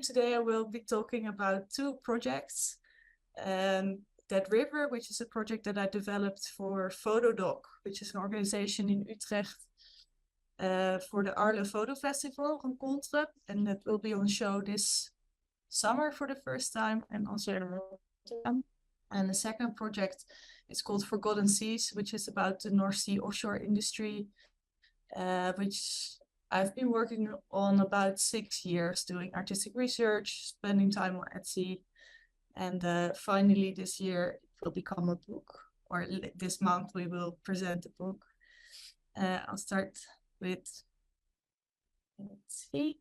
today I will be talking about two projects. That River, which is a project that I developed for Photodoc, which is an organization in Utrecht for the Arles Photo Festival Rencontre, and that will be on show this summer for the first time, and also in Rotterdam. And the second project is called Forgotten Seas, which is about the North Sea offshore industry, which I've been working on about 6 years, doing artistic research, spending time at sea. And finally this year it will become a book, or this month we will present the book. I'll start with, let's see.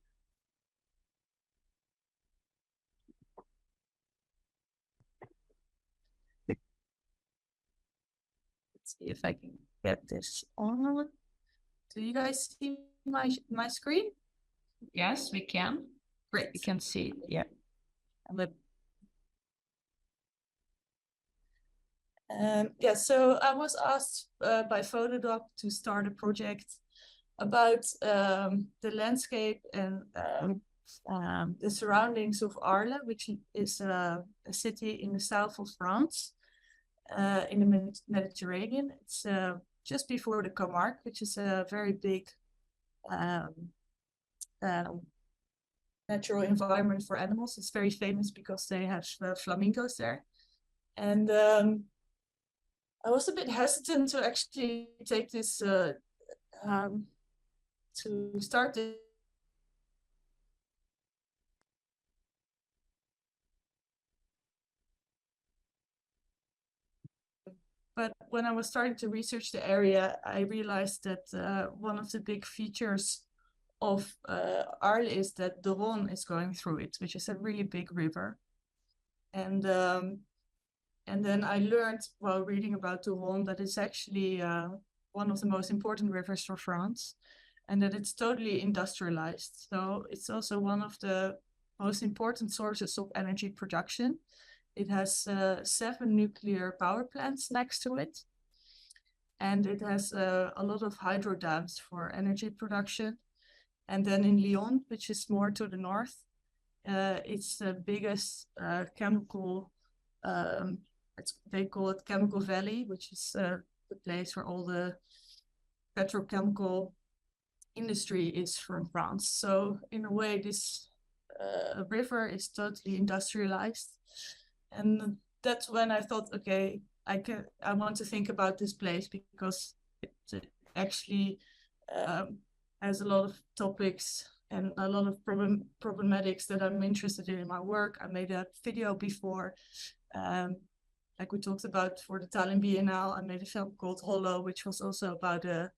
Let's see if I can get this on. Do you guys see my screen? Yes, we can. Great. We can see, yeah. Yeah, so I was asked by Photodoc to start a project about the landscape and the surroundings of Arles, which is a city in the south of France, in the Mediterranean. It's just before the Camargue, which is a very big natural environment for animals. It's very famous because they have flamingos there. And I was a bit hesitant to actually take this, to start this. But when I was starting to research the area, I realized that one of the big features of Arles is that the Rhône is going through it, which is a really big river. And then I learned while reading about the Rhône that it's actually one of the most important rivers for France, and that it's totally industrialized. So it's also one of the most important sources of energy production. It has 7 nuclear power plants next to it, and it has a lot of hydro dams for energy production. And then in Lyon, which is more to the north, it's the biggest chemical, they call it Chemical Valley, which is the place where all the petrochemical industry is from France. So in a way, this river is totally industrialized. And that's when I thought, okay, I want to think about this place, because it actually has a lot of topics and a lot of problematics that I'm interested in my work. I made a video before, like we talked about for the Tallinn Biennale. I made a film called Hollow, which was also about a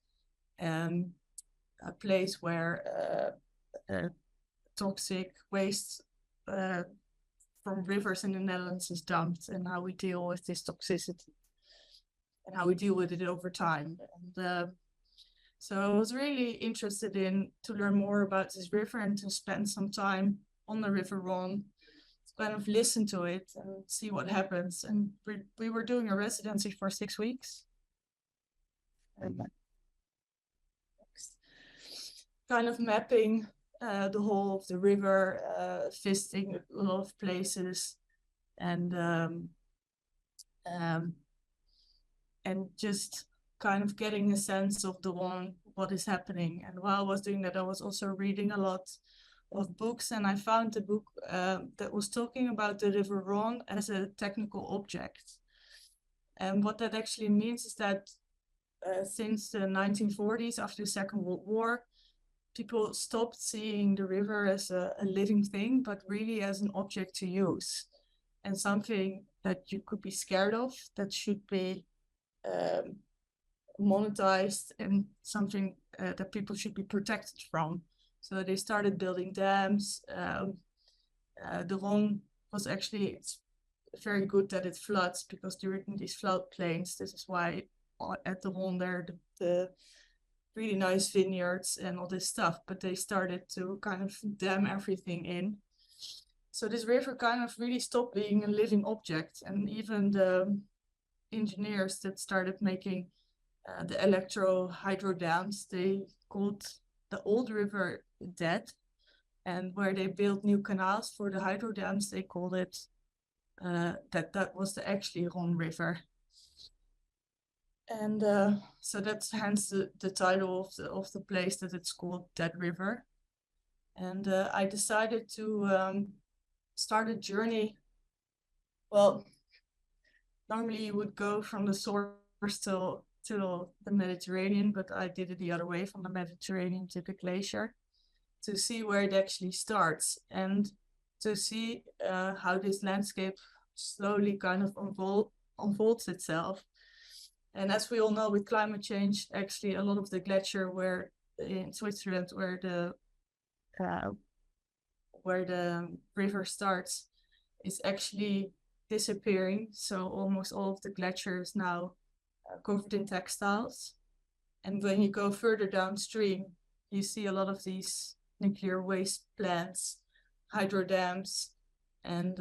place where toxic waste from rivers in the Netherlands is dumped, and how we deal with this toxicity and how we deal with it over time. And so I was really interested to learn more about this river and to spend some time on the River Rhône, to kind of listen to it and see what happens. And we were doing a residency for 6 weeks. And kind of mapping the whole of the river, visiting a lot of places, and just kind of getting a sense of the Rhône, what is happening. And while I was doing that, I was also reading a lot of books, and I found a book that was talking about the River Rhône as a technical object. And what that actually means is that since the 1940s, after the Second World War, people stopped seeing the river as a living thing, but really as an object to use, and something that you could be scared of, that should be monetized, and something that people should be protected from. So they started building dams. The Rhône was actually, it's very good that it floods, because during these flood plains, this is why at the Rhône there the really nice vineyards and all this stuff, but they started to kind of dam everything in. So this river kind of really stopped being a living object, and even the engineers that started making the electro hydro dams, they called the old river dead, And where they built new canals for the hydro dams, they called it, that was actually Rhône River. And so that's hence the title of the place, that it's called Dead River. And I decided to start a journey. Well, normally you would go from the source to the Mediterranean, but I did it the other way, from the Mediterranean to the glacier, to see where it actually starts, and to see how this landscape slowly kind of unfolds itself. And as we all know, with climate change, actually a lot of the glacier where in Switzerland, where the river starts, is actually disappearing. So almost all of the glacier is now covered in textiles. And when you go further downstream, you see a lot of these nuclear waste plants, hydro dams, and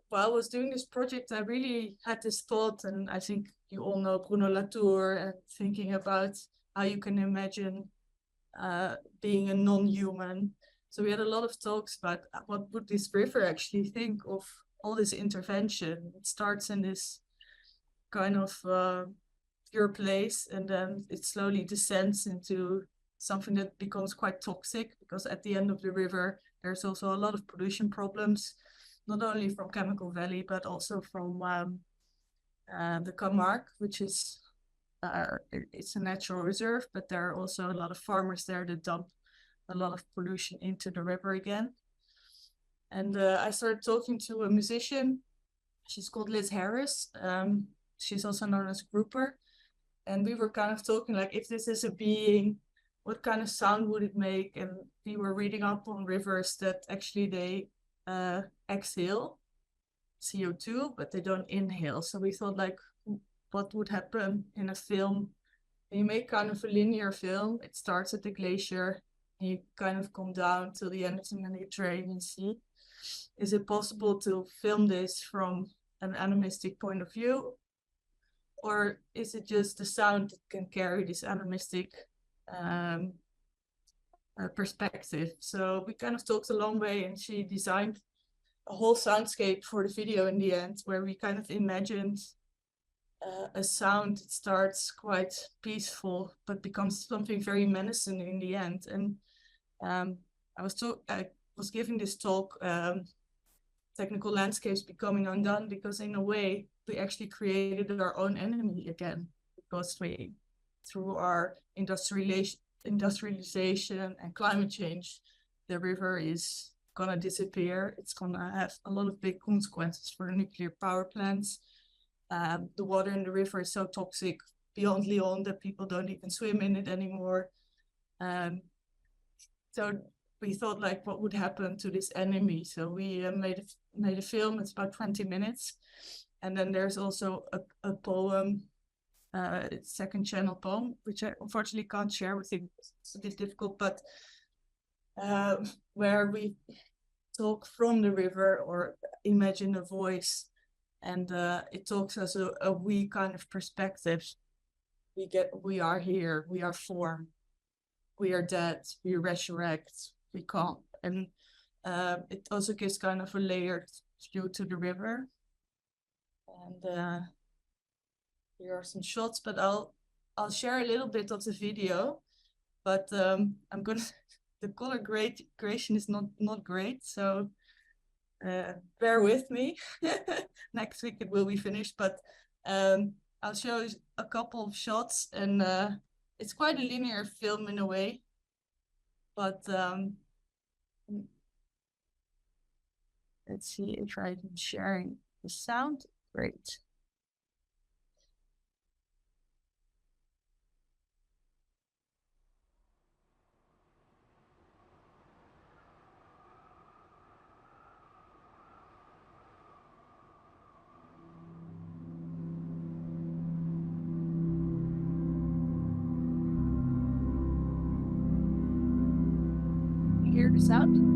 while I was doing this project, I really had this thought, and I think you all know Bruno Latour, and thinking about how you can imagine being a non-human. So we had a lot of talks about what would this river actually think of all this intervention. It starts in this kind of pure place, and then it slowly descends into something that becomes quite toxic, because at the end of the river, there's also a lot of pollution problems, not only from Chemical Valley, but also from the Camargue, which is, it's a natural reserve, but there are also a lot of farmers there that dump a lot of pollution into the river again. And I started talking to a musician. She's called Liz Harris. She's also known as Grouper. And we were kind of talking, like, if this is a being, what kind of sound would it make? And we were reading up on rivers that actually they exhale CO2, but they don't inhale. So we thought, like, what would happen in a film? You make kind of a linear film. It starts at the glacier, and you kind of come down till the end of the Mediterranean Sea. Is it possible to film this from an animistic point of view? Or is it just the sound that can carry this animistic perspective? So we kind of talked a long way, and she designed a whole soundscape for the video in the end, where we kind of imagined a sound that starts quite peaceful, but becomes something very menacing in the end. And I was giving this talk, Technical Landscapes Becoming Undone, because in a way, we actually created our own enemy again, because we, through our industrialization and climate change, the river is gonna disappear. It's gonna have a lot of big consequences for the nuclear power plants. The water in the river is so toxic beyond Lyon that people don't even swim in it anymore. So we thought, like, what would happen to this enemy? So we made a film. It's about 20 minutes. And then there's also a poem, second channel poem, which I unfortunately can't share with you. It's a bit difficult, but where we talk from the river, or imagine a voice, and it talks as a we kind of perspective. We are here, we are formed, we are dead, we resurrect, we come. And it also gives kind of a layered view to the river. And here are some shots, but I'll share a little bit of the video. But I'm gonna the color gradation is not great, so bear with me. Next week it will be finished, but I'll show you a couple of shots, and it's quite a linear film in a way, but let's see if I'm sharing the sound. Great. You hear the sound?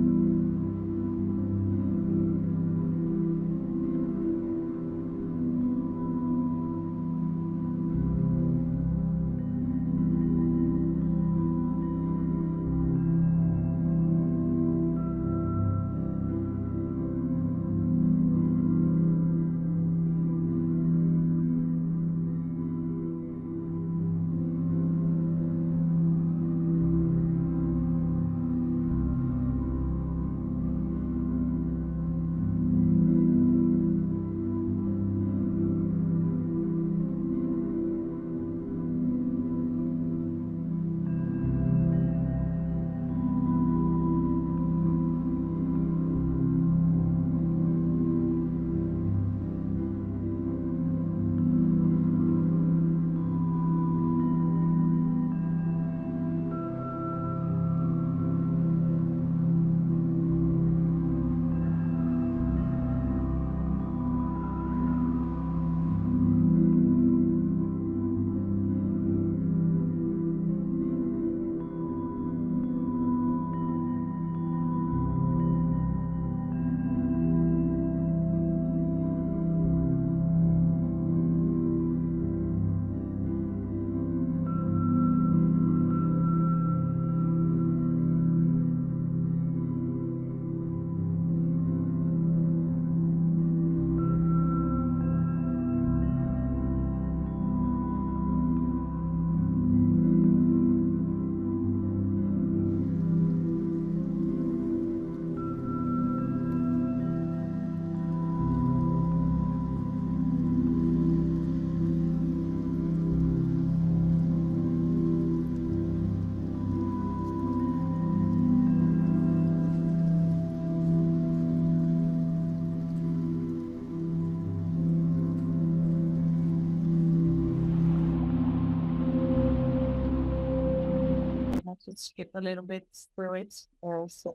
let's skip a little bit through it also.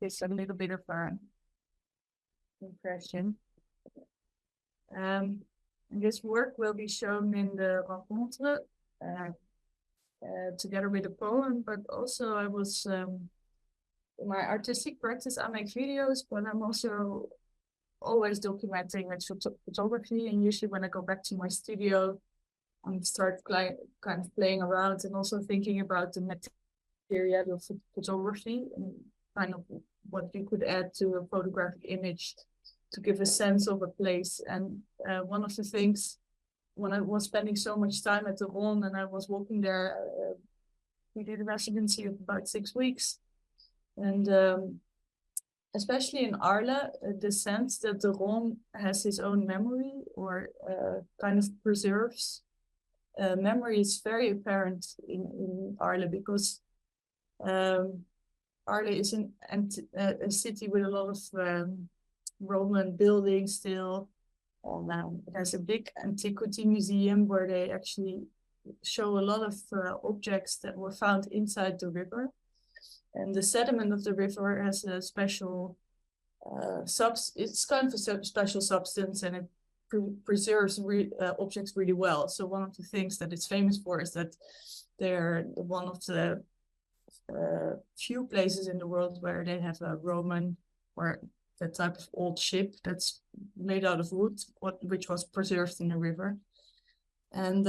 It's a little bit of an impression. And this work will be shown in the rencontre together with a poem, but also I was in my artistic practice, I make videos, but I'm also always documenting with photography. And usually when I go back to my studio, I start kind of playing around and also thinking about the material of photography and kind of what you could add to a photographic image to give a sense of a place. And one of the things, when I was spending so much time at the Rhône and I was walking there, we did a residency of about 6 weeks. And especially in Arles, the sense that the Rhône has his own memory or kind of preserves memory is very apparent in Arles, because Arles is a city with a lot of Roman buildings still. And it has a big antiquity museum where they actually show a lot of objects that were found inside the river. And the sediment of the river has a special it's kind of a special substance, and it preserves objects really well. So one of the things that it's famous for is that they're one of the few places in the world where they have a Roman or that type of old ship that's made out of wood, which was preserved in the river. And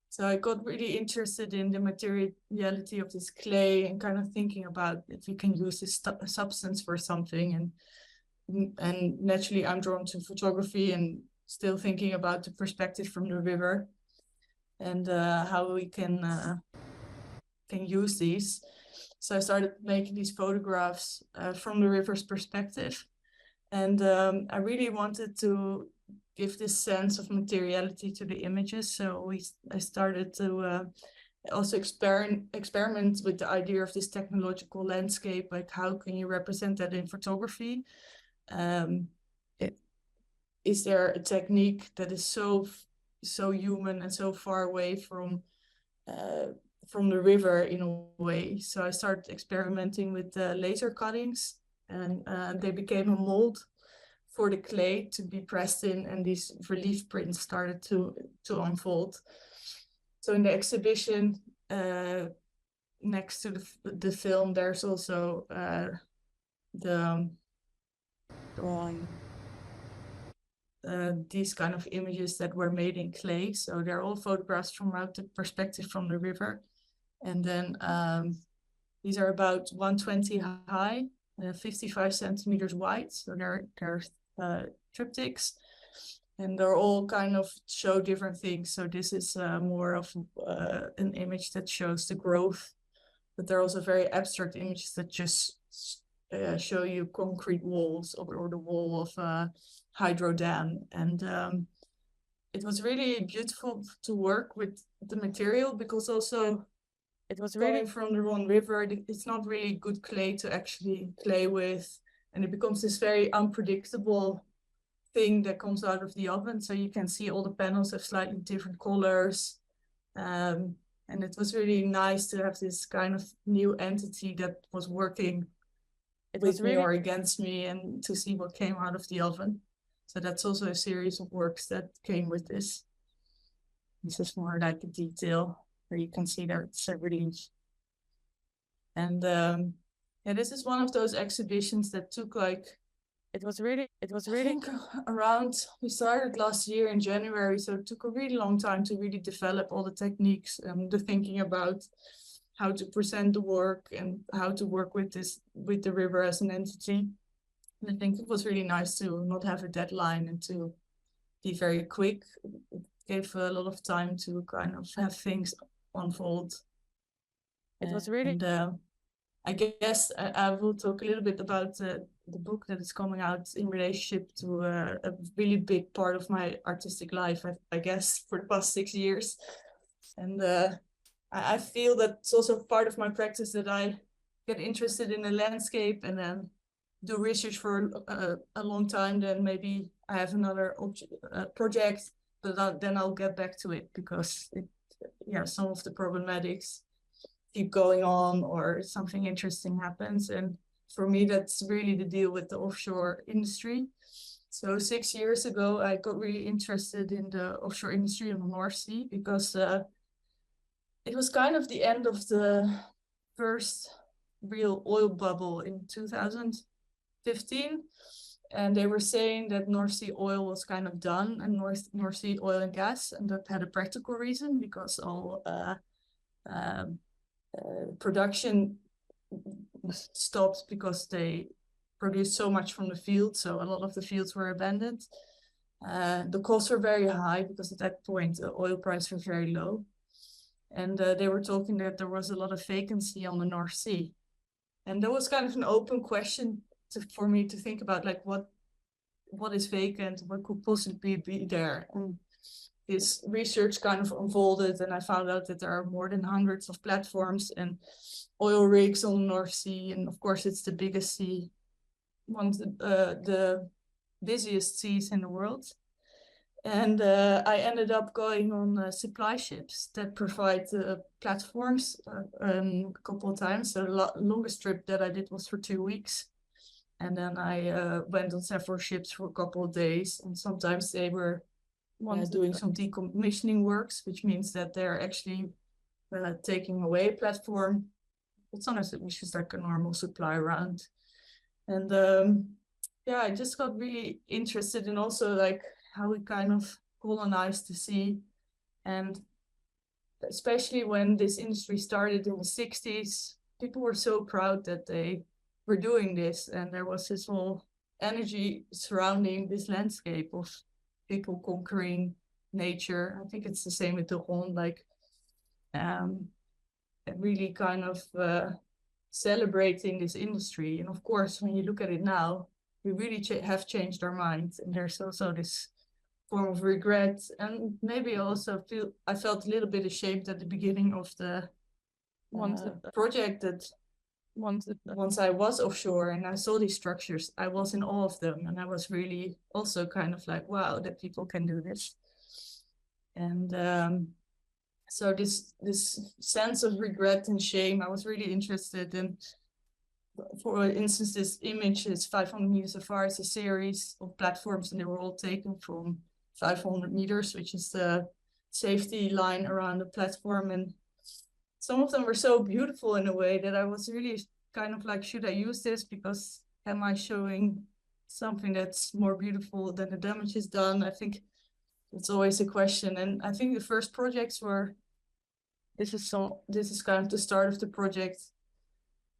so I got really interested in the materiality of this clay and kind of thinking about if you can use this substance for something. And naturally I'm drawn to photography and still thinking about the perspective from the river and how we can use these. So I started making these photographs from the river's perspective. And I really wanted to give this sense of materiality to the images. So I started to also experiment with the idea of this technological landscape, like how can you represent that in photography? Is there a technique that is so human and so far away from the river in a way? So I started experimenting with laser cuttings, and they became a mold for the clay to be pressed in, and these relief prints started to unfold. So in the exhibition next to the film, there's also the drawing. These kind of images that were made in clay. So they're all photographs from out the perspective from the river. And then these are about 120 high, 55 centimeters wide. So they're triptychs. And they're all kind of show different things. So this is more of an image that shows the growth. But there are also very abstract images that just show you concrete walls or the wall of hydro dam. And it was really beautiful to work with the material, because also it was really from the Rhône River. It's not really good clay to actually play with, and it becomes this very unpredictable thing that comes out of the oven. So you can see all the panels have slightly different colors, and it was really nice to have this kind of new entity that was working with me or against me, and to see what came out of the oven. So that's also a series of works that came with this. This is more like a detail where you can see that it's a relief. And yeah, this is one of those exhibitions that took like, it was really I think around, we started last year in January, so it took a really long time to really develop all the techniques and the thinking about how to present the work and how to work with the river as an entity. And I think it was really nice to not have a deadline and to be very quick. It gave a lot of time to kind of have things unfold. It was really, and I guess I will talk a little bit about the book that is coming out in relationship to a really big part of my artistic life, I guess, for the past 6 years. And I feel that it's also part of my practice that I get interested in the landscape and then do research for a long time. Then maybe I have another project, but then I'll get back to it, because some of the problematics keep going on or something interesting happens. And for me, that's really the deal with the offshore industry. So 6 years ago, I got really interested in the offshore industry in the North Sea, because it was kind of the end of the first real oil bubble in 2015. And they were saying that North Sea oil was kind of done, and North Sea oil and gas, and that had a practical reason, because all production stopped because they produced so much from the field. So a lot of the fields were abandoned. The costs were very high, because at that point the oil price was very low. And they were talking that there was a lot of vacancy on the North Sea. And that was kind of an open question for me to think about, like what is vacant, what could possibly be there. And this research kind of unfolded, and I found out that there are more than hundreds of platforms and oil rigs on the North Sea. And of course, it's the biggest sea, one of the busiest seas in the world. And I ended up going on supply ships that provide platforms a couple of times. So the longest trip that I did was for 2 weeks. And then I went on several ships for a couple of days. And sometimes they were doing some decommissioning works, which means that they're actually taking away a platform. But sometimes it was just like a normal supply round. And I just got really interested in also like how we kind of colonized the sea. And especially when this industry started in the 60s, people were so proud that they were doing this. And there was this whole energy surrounding this landscape of people conquering nature. I think it's the same with the Rhône, like really kind of celebrating this industry. And of course, when you look at it now, we really have changed our minds. And there's also this form of regret, and maybe also I felt a little bit ashamed at the beginning of the project, that once I was offshore and I saw these structures, I was in awe of them, and I was really also kind of like, wow, that people can do this. And so this sense of regret and shame, I was really interested in. For instance, this image is 500 meters afar. It's a series of platforms, and they were all taken from 500 meters, which is the safety line around the platform. And some of them were so beautiful in a way that I was really kind of like, should I use this? Because am I showing something that's more beautiful than the damage is done? I think it's always a question. And I think the first projects were, this is kind of the start of the project.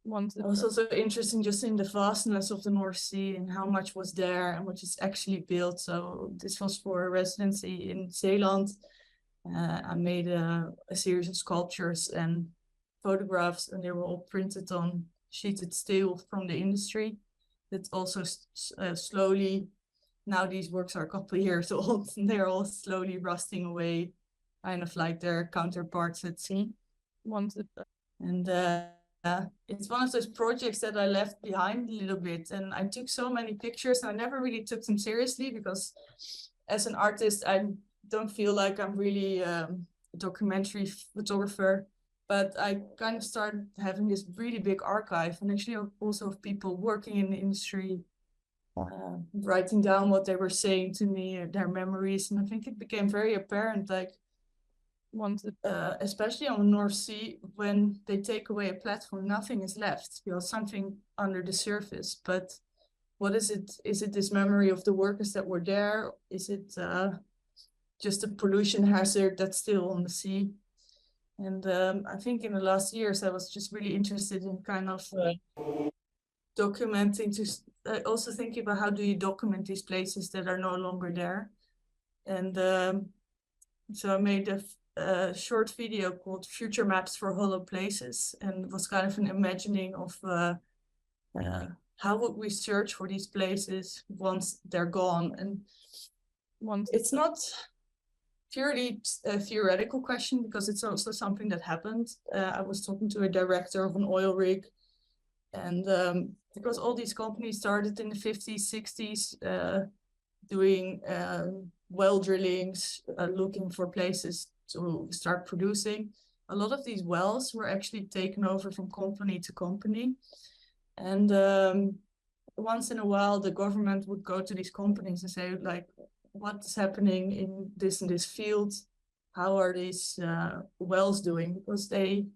It was also interesting just in the vastness of the North Sea and how much was there and what is actually built. So this was for a residency in Zeeland. I made a series of sculptures and photographs, and they were all printed on sheeted steel from the industry. That's also slowly, now these works are a couple of years old, and they're all slowly rusting away, kind of like their counterparts at sea. And it's one of those projects that I left behind a little bit, and I took so many pictures, and I never really took them seriously because as an artist, I don't feel like I'm really a documentary photographer, but I kind of started having this really big archive, and actually also of people working in the industry, writing down what they were saying to me, their memories. And I think it became very apparent, like, especially on the North Sea, when they take away a platform, nothing is left. You know, something under the surface. But what is it? Is it this memory of the workers that were there? Is it just a pollution hazard that's still on the sea? And I think in the last years, I was just really interested in kind of documenting, also thinking about how do you document these places that are no longer there. And so I made a short video called Future Maps for Hollow Places, and it was kind of an imagining of how would we search for these places once they're gone. And it's not purely a theoretical question, because it's also something that happened. I was talking to a director of an oil rig, and because all these companies started in the 50s, 60s, doing well drillings, looking for places to start producing. A lot of these wells were actually taken over from company to company. And once in a while, the government would go to these companies and say, like, what's happening in this and this field? How are these wells doing? Because they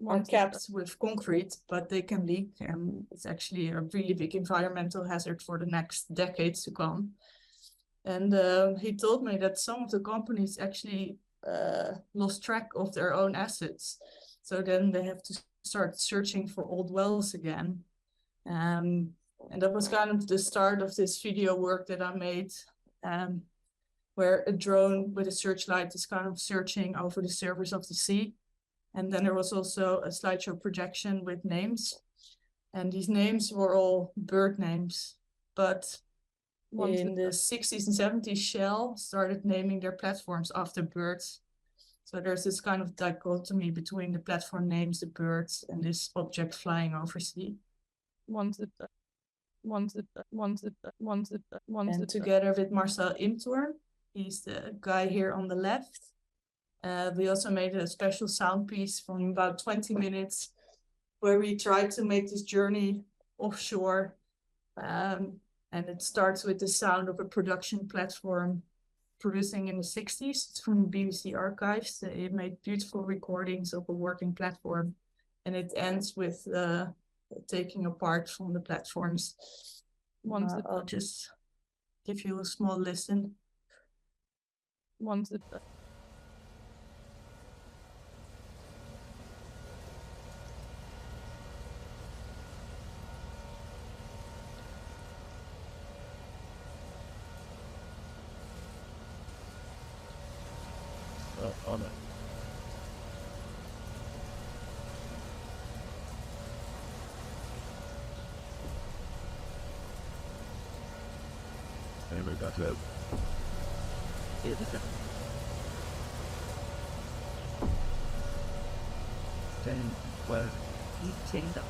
are capped with concrete, but they can leak, and it's actually a really big environmental hazard for the next decades to come. And he told me that some of the companies actually lost track of their own assets. So then they have to start searching for old wells again. And that was kind of the start of this video work that I made, where a drone with a searchlight is kind of searching over the surface of the sea. And then there was also a slideshow projection with names. And these names were all bird names. But in the 60s and 70s, Shell started naming their platforms after birds. So there's this kind of dichotomy between the platform names, the birds, and this object flying over sea. And together with Marcel Imtoorn, he's the guy here on the left. We also made a special sound piece from about 20 minutes where we tried to make this journey offshore. And it starts with the sound of a production platform producing in the 60s. It's from BBC archives. They made beautiful recordings of a working platform. And it ends with taking apart from the platforms. I'll just give you a small listen. On it. gradual. Then, well, eating them.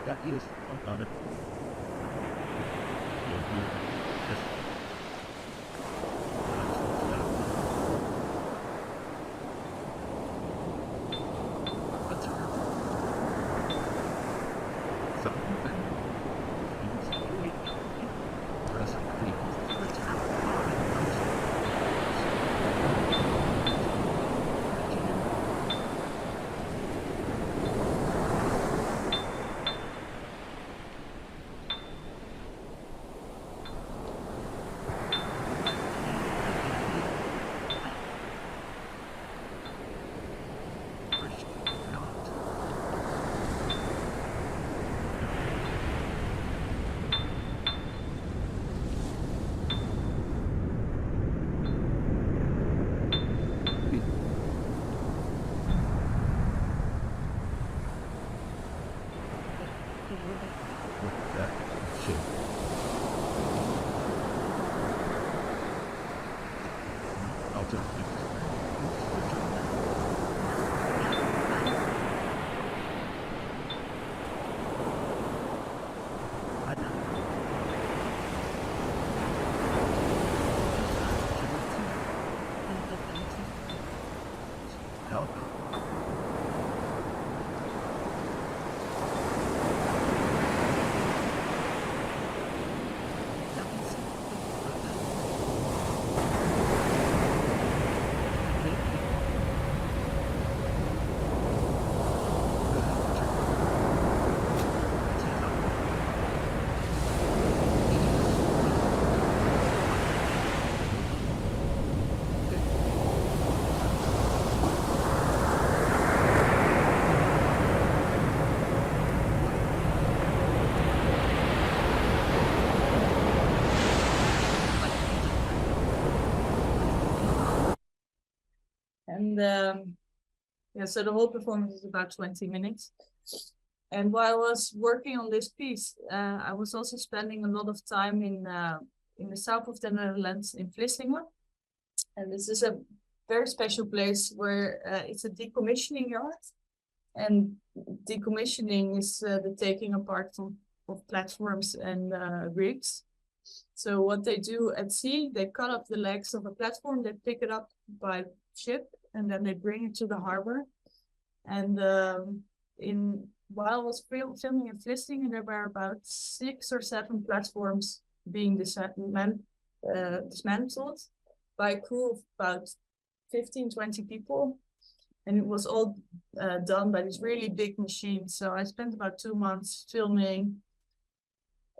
That is on it. And yeah, so the whole performance is about 20 minutes. And while I was working on this piece, I was also spending a lot of time in the south of the Netherlands in Vlissingen. And this is a very special place where it's a decommissioning yard. And decommissioning is the taking apart of platforms and rigs. So what they do at sea, they cut up the legs of a platform, they pick it up by ship, and then they bring it to the harbor. And while I was filming in Vlissingen, there were about 6 or 7 platforms being dismantled by a crew of about 15-20 people. And it was all done by this really big machine. So I spent about 2 months filming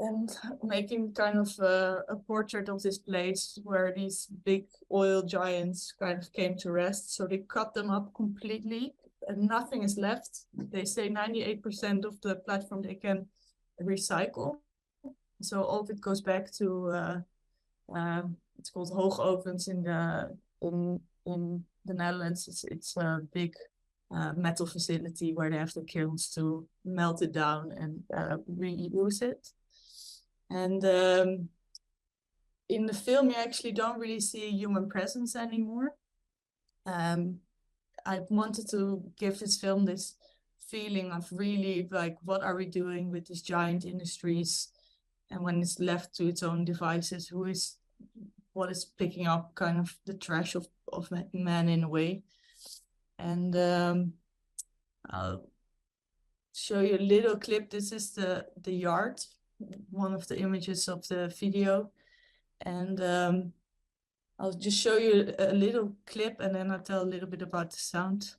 and making kind of a portrait of this place where these big oil giants kind of came to rest. So they cut them up completely and nothing is left. They say 98% of the platform they can recycle. So all of it goes back to, it's called hoogovens in the Netherlands. It's a big metal facility where they have the kilns to melt it down and reuse it. And in the film, you actually don't really see human presence anymore. I wanted to give this film this feeling of really like, what are we doing with these giant industries? And when it's left to its own devices, what is picking up kind of the trash of of man in a way. And I'll show you a little clip. This is the yard, one of the images of the video. And I'll just show you a little clip and then I'll tell a little bit about the sound.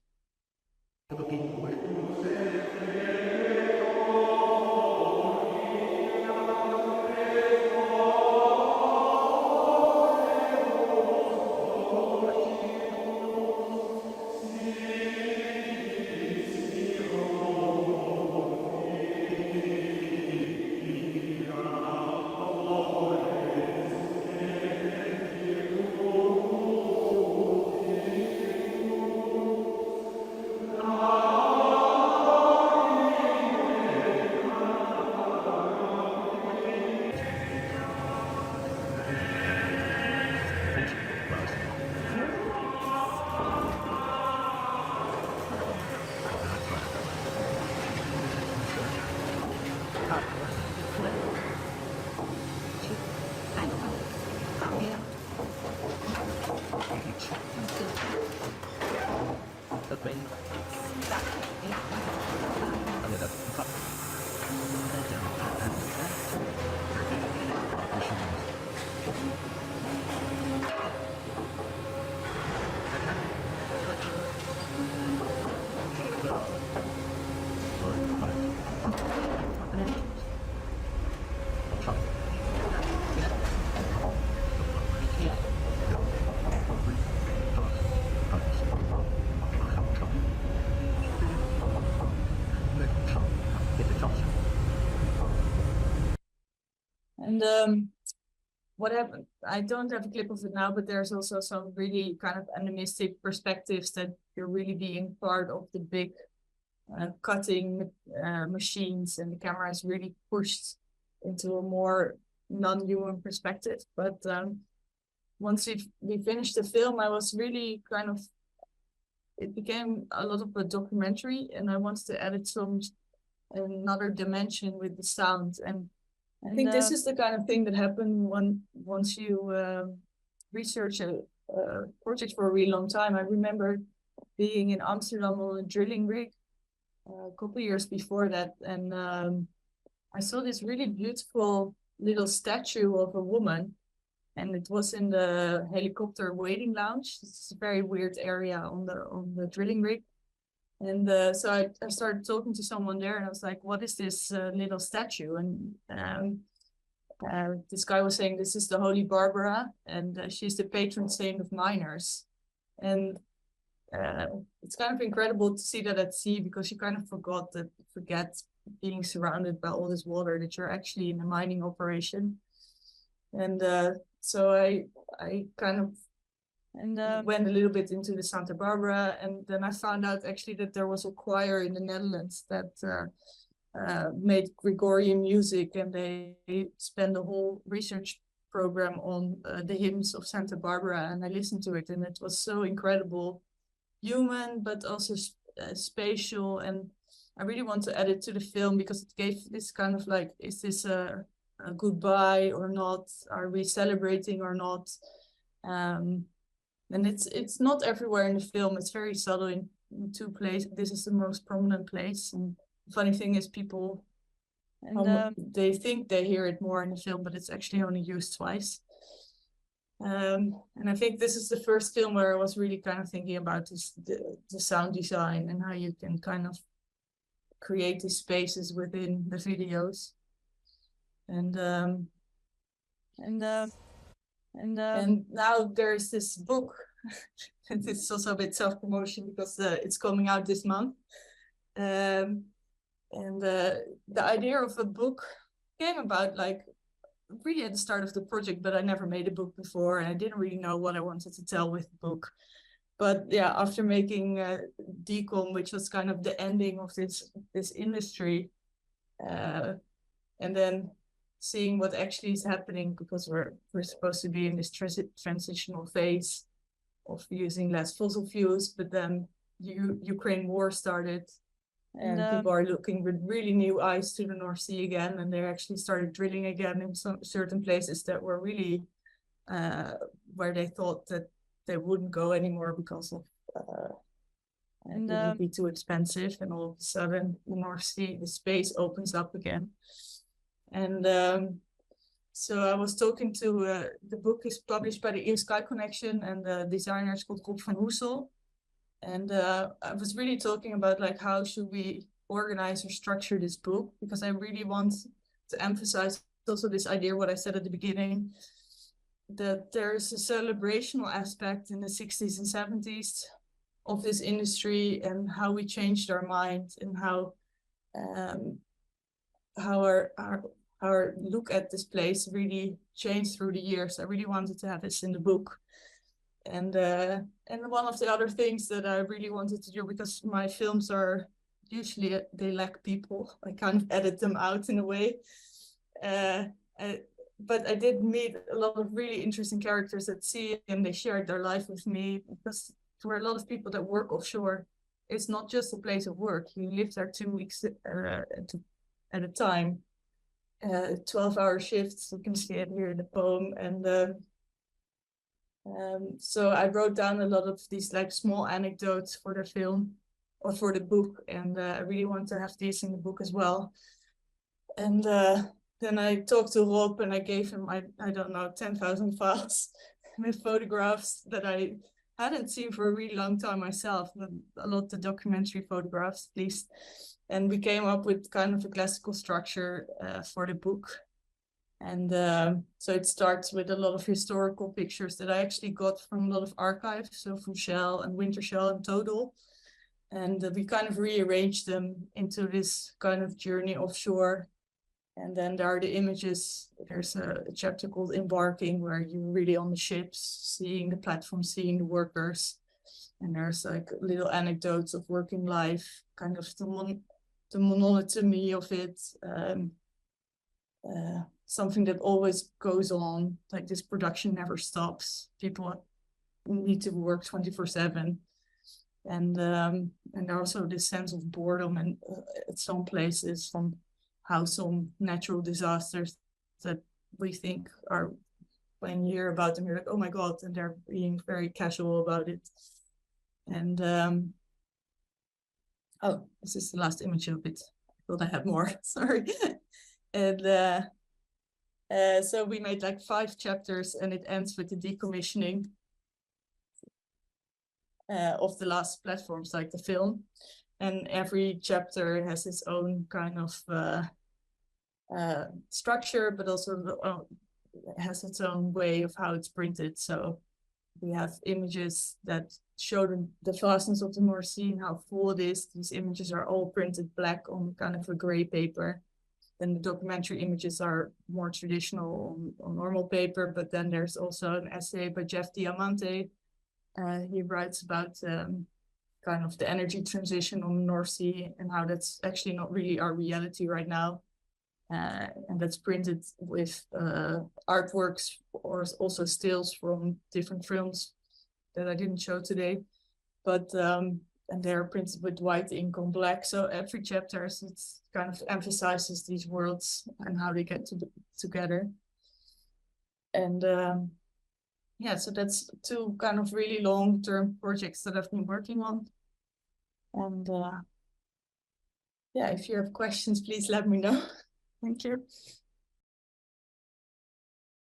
And what happened, I don't have a clip of it now, but there's also some really kind of animistic perspectives that you're really being part of the big cutting machines, and the camera is really pushed into a more non-human perspective. But once we finished the film, I was really kind of, it became a lot of a documentary, and I wanted to add another dimension with the sound. And I think this is the kind of thing that happened once you research a project for a really long time. I remember being in Amsterdam on a drilling rig a couple years before that, and I saw this really beautiful little statue of a woman, and it was in the helicopter waiting lounge. It's a very weird area on the drilling rig. And so I started talking to someone there, and I was like, what is this little statue? And this guy was saying, this is the Holy Barbara, and she's the patron saint of miners. And it's kind of incredible to see that at sea, because you kind of forget being surrounded by all this water, that you're actually in a mining operation. And so I kind of went a little bit into the Santa Barbara, and then I found out actually that there was a choir in the Netherlands that made Gregorian music, and they spent a whole research program on the hymns of Santa Barbara, and I listened to it, and it was so incredible, human but also spatial. And I really want to add it to the film because it gave this kind of like, is this a goodbye or not? Are we celebrating or not? And it's not everywhere in the film. It's very subtle in two places. This is the most prominent place. And the funny thing is, people, they think they hear it more in the film, but it's actually only used twice. And I think this is the first film where I was really kind of thinking about the sound design and how you can kind of create these spaces within the videos. And now there's this book, and it's also a bit self-promotion because it's coming out this month. And the idea of a book came about like really at the start of the project, but I never made a book before, and I didn't really know what I wanted to tell with the book. But yeah, after making Decom, which was kind of the ending of this industry, and then seeing what actually is happening, because we're supposed to be in this transitional phase of using less fossil fuels, but then Ukraine war started, and people are looking with really new eyes to the North Sea again, and they actually started drilling again in some certain places that were really where they thought that they wouldn't go anymore because of and it would be too expensive. And all of a sudden, the North Sea, the space opens up again. And so I was talking to the book is published by the Ear Sky Connection, and the designer is called Rob van Hoesel. And I was really talking about like how should we organize or structure this book, because I really want to emphasize also this idea, what I said at the beginning, that there's a celebrational aspect in the 60s and 70s of this industry, and how we changed our mind, and how our look at this place really changed through the years. I really wanted to have this in the book. And one of the other things that I really wanted to do, because my films are usually, they lack people, I kind of edit them out in a way. But I did meet a lot of really interesting characters at sea, and they shared their life with me, because for a lot of people that work offshore, it's not just a place of work. You live there 2 weeks at a time, 12-hour shifts. You can see it here in the poem. And so I wrote down a lot of these like small anecdotes for the film or for the book, and I really want to have these in the book as well. And then I talked to Rob, and I gave him, I don't know, 10,000 files with photographs that I hadn't seen for a really long time myself, a lot of documentary photographs at least. And we came up with kind of a classical structure for the book. And so it starts with a lot of historical pictures that I actually got from a lot of archives, so from Shell and Wintershell and Total. And we kind of rearranged them into this kind of journey offshore. And then there are the images. There's a chapter called Embarking, where you're really on the ships, seeing the platform, seeing the workers. And there's like little anecdotes of working life, kind of the monotony of it. Something that always goes on, like this production never stops. People need to work 24/7. And also this sense of boredom, and at some places, from how some natural disasters that we think are, when you hear about them, you're like, oh my God, and they're being very casual about it. And oh, this is the last image of it. I thought I had more, sorry. And so we made like 5 chapters, and it ends with the decommissioning of the last platforms, like the film. And every chapter has its own kind of structure, but also has its own way of how it's printed. So we have images that show the vastness of the North Sea and how full it is. These images are all printed black on kind of a gray paper. Then the documentary images are more traditional on normal paper, but then there's also an essay by Jeff Diamante. He writes about kind of the energy transition on the North Sea, and how that's actually not really our reality right now. And that's printed with artworks, or also stills from different films that I didn't show today. But and they're printed with white ink on black. So every chapter, it's kind of emphasizes these worlds and how they get together. And yeah, so that's 2 kind of really long-term projects that I've been working on. And yeah, if you have questions, please let me know. Thank you.